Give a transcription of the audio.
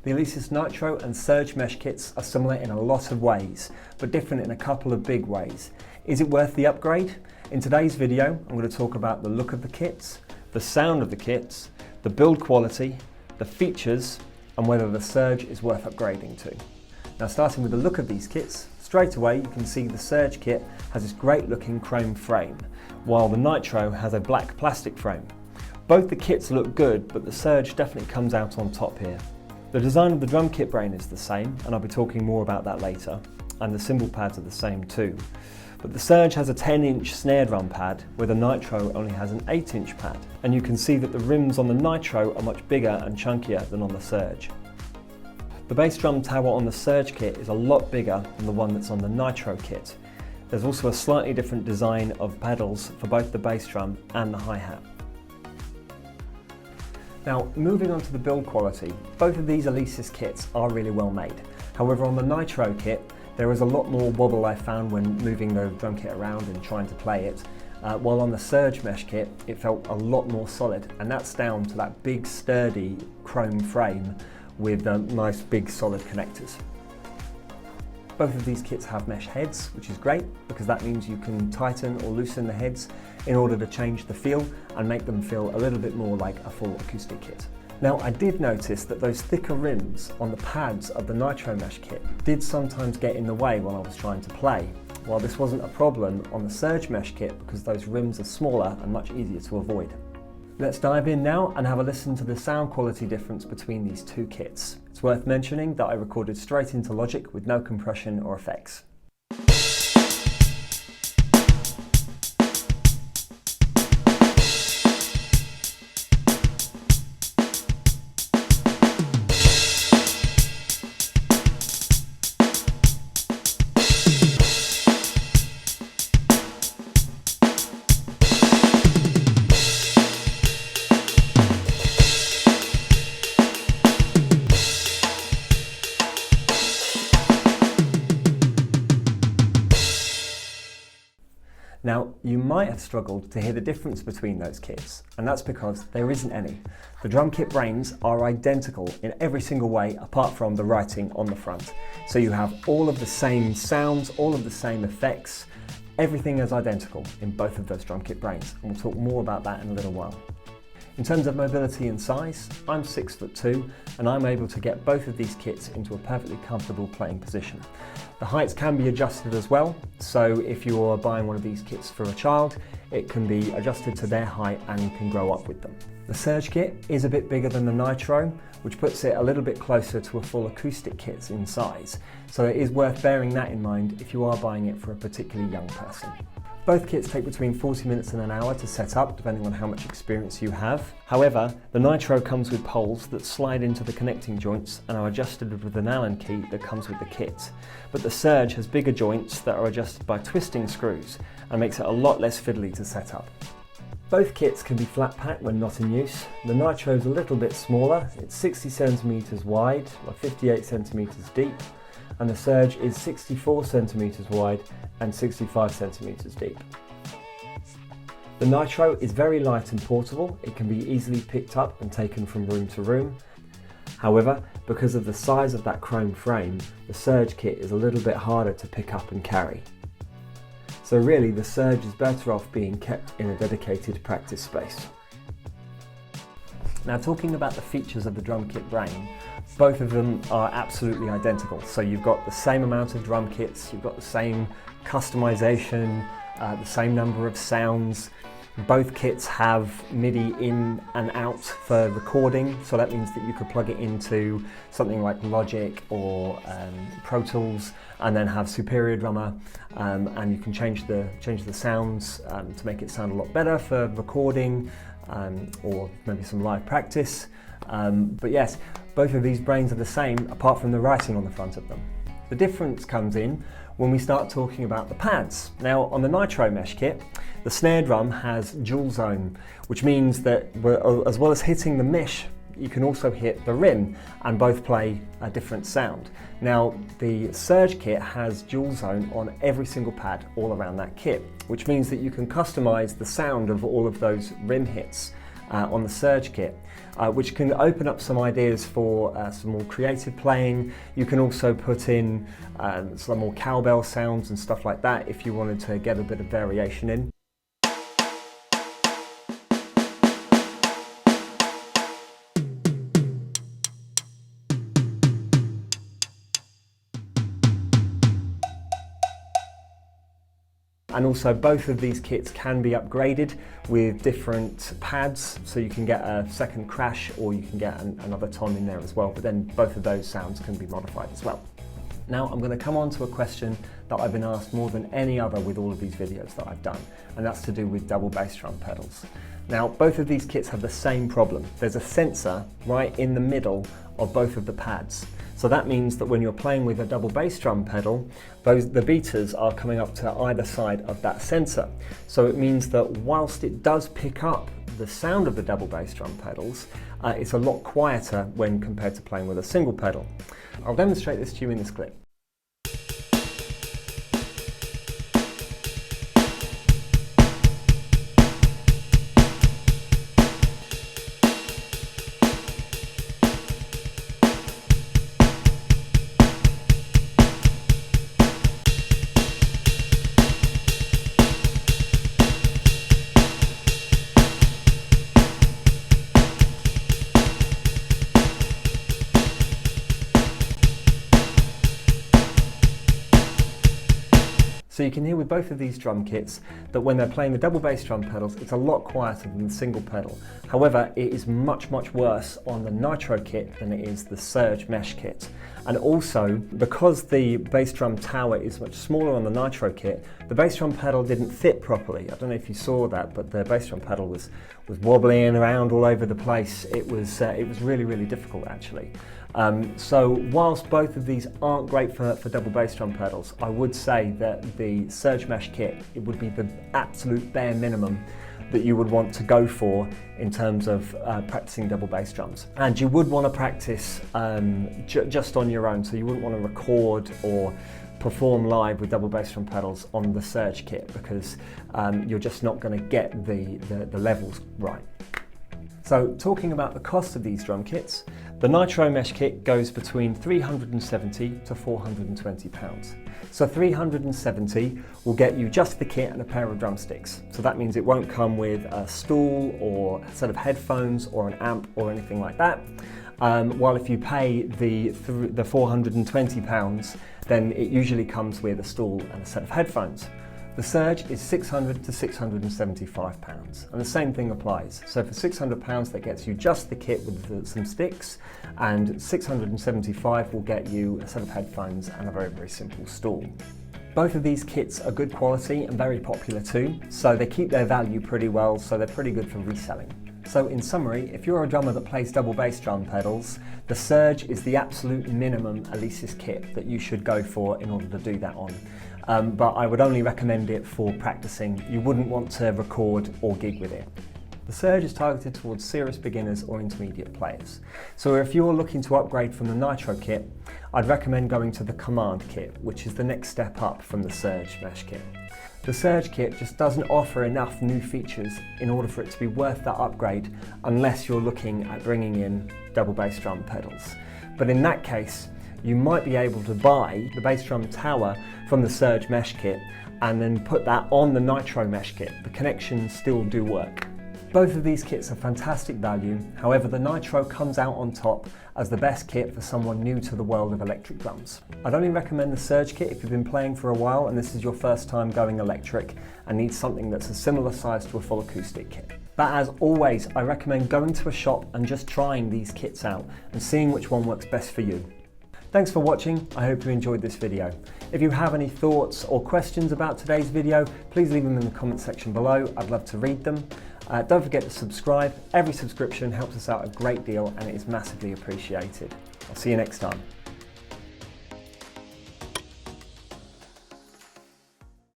The Alesis Nitro and Surge Mesh kits are similar in a lot of ways, but different in a couple of big ways. Is it worth the upgrade? In today's video, I'm going to talk about the look of the kits, the sound of the kits, the build quality, the features, and whether the Surge is worth upgrading to. Now, starting with the look of these kits, straight away you can see the Surge kit has this great looking chrome frame, while the Nitro has a black plastic frame. Both the kits look good, but the Surge definitely comes out on top here. The design of the drum kit brain is the same, and I'll be talking more about that later, and the cymbal pads are the same too. But the Surge has a 10-inch snare drum pad, where the Nitro only has an 8-inch pad, and you can see that the rims on the Nitro are much bigger and chunkier than on the Surge. The bass drum tower on the Surge kit is a lot bigger than the one that's on the Nitro kit. There's also a slightly different design of pedals for both the bass drum and the hi-hat. Now, moving on to the build quality, both of these Alesis kits are really well made. However, on the Nitro kit, there is a lot more wobble I found when moving the drum kit around and trying to play it, while on the Surge Mesh kit, it felt a lot more solid, and that's down to that big sturdy chrome frame with nice big solid connectors. Both of these kits have mesh heads, which is great because that means you can tighten or loosen the heads in order to change the feel and make them feel a little bit more like a full acoustic kit. Now, I did notice that those thicker rims on the pads of the Nitro Mesh kit did sometimes get in the way when I was trying to play, while this wasn't a problem on the Surge Mesh kit because those rims are smaller and much easier to avoid. Let's dive in now and have a listen to the sound quality difference between these two kits. It's worth mentioning that I recorded straight into Logic with no compression or effects. Now, you might have struggled to hear the difference between those kits, and that's because there isn't any. The drum kit brains are identical in every single way apart from the writing on the front. So you have all of the same sounds, all of the same effects, everything is identical in both of those drum kit brains, and we'll talk more about that in a little while. In terms of mobility and size, I'm 6'2", and I'm able to get both of these kits into a perfectly comfortable playing position. The heights can be adjusted as well, so if you're buying one of these kits for a child, it can be adjusted to their height and you can grow up with them. The Surge kit is a bit bigger than the Nitro, which puts it a little bit closer to a full acoustic kit in size, so it is worth bearing that in mind if you are buying it for a particularly young person. Both kits take between 40 minutes and an hour to set up, depending on how much experience you have. However, the Nitro comes with poles that slide into the connecting joints and are adjusted with an Allen key that comes with the kit. But the Surge has bigger joints that are adjusted by twisting screws and makes it a lot less fiddly to set up. Both kits can be flat packed when not in use. The Nitro is a little bit smaller, it's 60 centimeters wide, or 58 centimeters deep, and the Surge is 64 centimeters wide and 65 centimeters deep. The Nitro is very light and portable. It can be easily picked up and taken from room to room. However, because of the size of that chrome frame, the Surge kit is a little bit harder to pick up and carry. So really, the Surge is better off being kept in a dedicated practice space. Now, talking about the features of the drum kit brain, both of them are absolutely identical. So you've got the same amount of drum kits, you've got the same customization, the same number of sounds. Both kits have MIDI in and out for recording, so that means that you could plug it into something like Logic or Pro Tools and then have Superior Drummer, and you can change the sounds to make it sound a lot better for recording or maybe some live practice. But yes, both of these brains are the same apart from the writing on the front of them. The difference comes in when we start talking about the pads. Now, on the Nitro Mesh kit, the snare drum has dual zone, which means that as well as hitting the mesh, you can also hit the rim and both play a different sound. Now, the Surge kit has dual zone on every single pad all around that kit, which means that you can customize the sound of all of those rim hits on the Surge kit, which can open up some ideas for some more creative playing. You can also put in some more cowbell sounds and stuff like that if you wanted to get a bit of variation in. And also both of these kits can be upgraded with different pads, so you can get a second crash or you can get another tom in there as well, but then both of those sounds can be modified as well. Now I'm going to come on to a question that I've been asked more than any other with all of these videos that I've done, and that's to do with double bass drum pedals. Now both of these kits have the same problem. There's a sensor right in the middle of both of the pads. So that means that when you're playing with a double bass drum pedal, the beaters are coming up to either side of that sensor. So it means that whilst it does pick up the sound of the double bass drum pedals, it's a lot quieter when compared to playing with a single pedal. I'll demonstrate this to you in this clip. So you can hear with both of these drum kits that when they're playing the double bass drum pedals, it's a lot quieter than the single pedal. However, it is much worse on the Nitro kit than it is the Surge Mesh kit. And also, because the bass drum tower is much smaller on the Nitro kit, the bass drum pedal didn't fit properly. I don't know if you saw that, but the bass drum pedal was wobbling around all over the place. It was really difficult actually. So whilst both of these aren't great for double bass drum pedals, I would say that the Surge Mesh kit, it would be the absolute bare minimum that you would want to go for in terms of practicing double bass drums. And you would want to practice just on your own, so you wouldn't want to record or perform live with double bass drum pedals on the Surge kit, because you're just not going to get the levels right. So talking about the cost of these drum kits, the Nitro Mesh kit goes between £370 to £420. So £370 will get you just the kit and a pair of drumsticks. So that means it won't come with a stool or a set of headphones or an amp or anything like that. While if you pay the £420, then it usually comes with a stool and a set of headphones. The Surge is £600 to £675, and the same thing applies. So for £600 that gets you just the kit with some sticks, and £675 will get you a set of headphones and a very simple stool. Both of these kits are good quality and very popular too, so they keep their value pretty well, so they're pretty good for reselling. So in summary, if you're a drummer that plays double bass drum pedals, the Surge is the absolute minimum Alesis kit that you should go for in order to do that on. But I would only recommend it for practicing. You wouldn't want to record or gig with it. The Surge is targeted towards serious beginners or intermediate players. So if you're looking to upgrade from the Nitro kit, I'd recommend going to the Command kit, which is the next step up from the Surge Mesh kit. The Surge kit just doesn't offer enough new features in order for it to be worth that upgrade unless you're looking at bringing in double bass drum pedals. But in that case, you might be able to buy the bass drum tower from the Surge Mesh kit and then put that on the Nitro Mesh kit. The connections still do work. Both of these kits are fantastic value, however the Nitro comes out on top as the best kit for someone new to the world of electric drums. I'd only recommend the Surge kit if you've been playing for a while and this is your first time going electric and need something that's a similar size to a full acoustic kit. But as always, I recommend going to a shop and just trying these kits out and seeing which one works best for you. Thanks for watching, I hope you enjoyed this video. If you have any thoughts or questions about today's video, please leave them in the comment section below, I'd love to read them. Don't forget to subscribe, every subscription helps us out a great deal and it is massively appreciated. I'll see you next time.